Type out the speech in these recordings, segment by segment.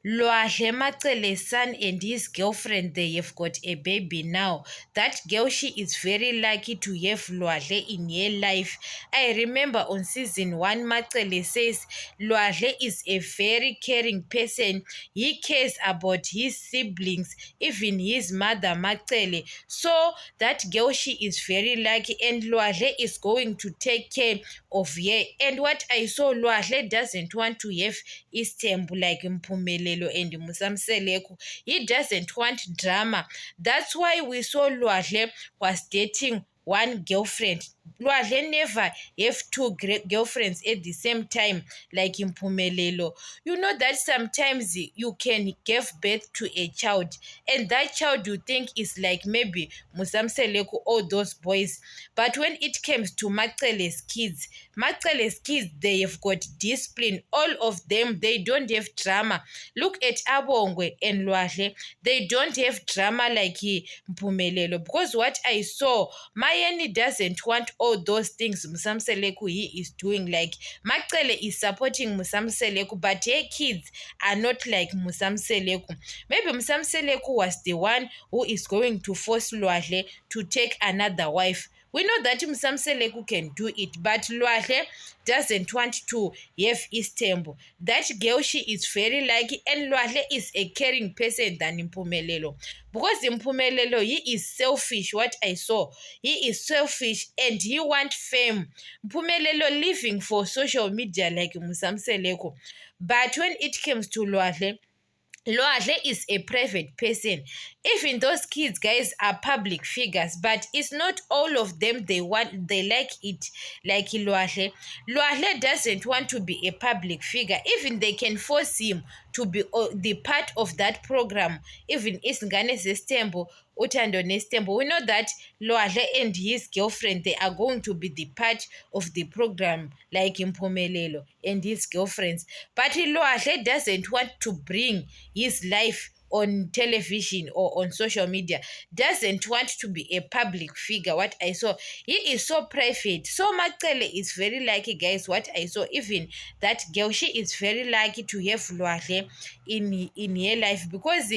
Lwahle Macele's son and his girlfriend, they have got a baby now. That girl, she is very lucky to have Lwahle in her life. I remember on season 1, Macele says Lwahle is a very caring person. He cares about his siblings, even his mother, Macele. So that girl, she is very lucky, and Lwahle is going to take care of her. And what I saw, Lwahle doesn't want to have Istembu like Mpumelelo and Musamseleko. He doesn't want drama. That's why we saw Lwahle was dating one girlfriend. Lwahle never have two girlfriends at the same time like Mpumelelo. You know that sometimes you can give birth to a child, and that child you think is like maybe Musamseleko or those boys. But when it comes to Macele's kids, they have got discipline. All of them, they don't have drama. Look at Abongwe and Lwahle. They don't have drama like Mpumelelo. Because what I saw, Mayeni doesn't want all those things Musamseleku he is doing. Like Macele is supporting Musamseleku, but her kids are not like Musamseleku. Maybe Musamseleku was the one who is going to force Lwahle to take another wife. We know that Msamseleku can do it, but Lwahle doesn't want to have Istembu. That girl, she is very lucky, and Lwahle is a caring person than Mpumelelo. Because Mpumelelo, he is selfish, what I saw. He is selfish and he wants fame. Mpumelelo living for social media like Msamseleku. But when it comes to Lwahle is a private person. Even those kids, guys, are public figures, but it's not all of them they like it like Lwahle. Lwahle doesn't want to be a public figure. Even they can force him to be the part of that program. Even Isngane Zestembo, Utando Nestembo. We know that Lwahle and his girlfriend, they are going to be the part of the program like Mpumelelo and his girlfriends. But Lwahle doesn't want to bring his life on television or on social media, doesn't want to be a public figure. What I saw, he is so private. So Macele is very lucky, guys. What I saw, even that girl, she is very lucky to have Lwahle in her life. Because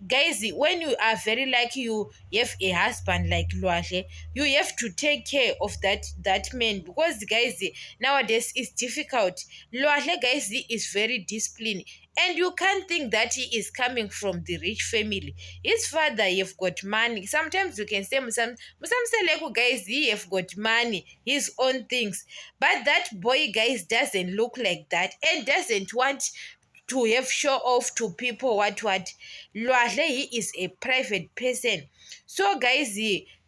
guys, when you are very lucky, you have a husband like Lwahle, you have to take care of that man. Because guys, nowadays it's difficult. Lwahle, guys, is very disciplined, and you can't think that he is coming from the rich family. His father have got money. Sometimes you can say Musam Seleku, guys, he have got money, his own things. But that boy, guys, doesn't look like that and doesn't want to have show off to people what. Lwahle, he is a private person. So guys,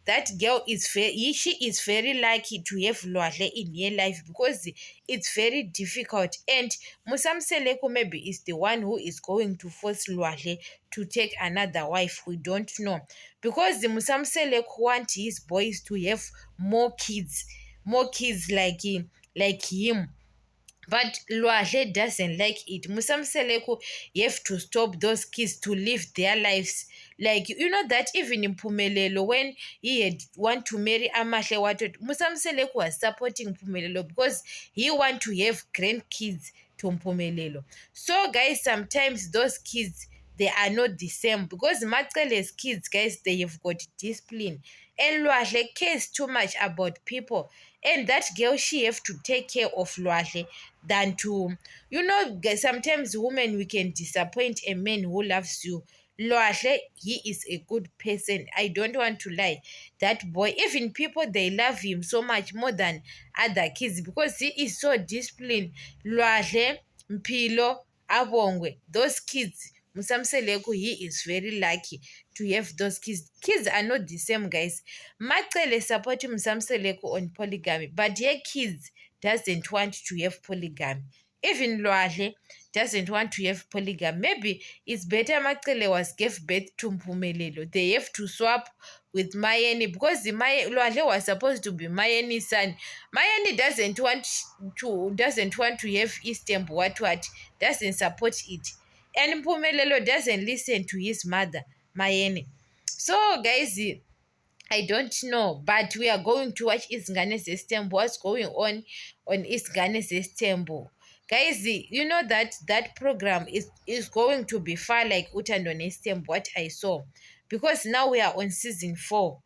that girl is she is very lucky to have Lwahle in her life, because it's very difficult. And Musamseleko maybe is the one who is going to force Lwahle to take another wife. We don't know, because the Musamseleko want his boys to have more kids like him. But Lwahle doesn't like it. Musamseleko, you have to stop those kids to live their lives. Like, you know that even in Pumelelo, when he had want to marry Amahle Watot, Musamseleko was supporting Pumelelo because he want to have grandkids to Mpumelelo. So, guys, sometimes those kids, they are not the same, because Macele's kids, guys, they have got discipline. And Lwahle cares too much about people. And that girl, she have to take care of Lwahle than to, you know, guys, sometimes women, we can disappoint a man who loves you. Lwahle, he is a good person. I don't want to lie. That boy, even people, they love him so much more than other kids, because he is so disciplined. Lwahle, Mpilo, Abongwe, those kids, Musamseleko, he is very lucky to have those kids. Kids are not the same, guys. Macele support Musamseleko on polygamy, but her kids doesn't want to have polygamy. Even Lwahle doesn't want to have polygamy. Maybe it's better Macele was gave birth to Mpumelelo. They have to swap with Mayeni, because Lwahle was supposed to be Mayeni's son. Mayeni doesn't want to have Istembu what doesn't support it. And Mpumelelo doesn't listen to his mother, Mayeni. So guys, I don't know, but we are going to watch Isngane Zestembu. What's going on Isngane Zestembu? Guys, you know that that program is going to be far like Utando Nestem, what I saw, because now we are on season 4.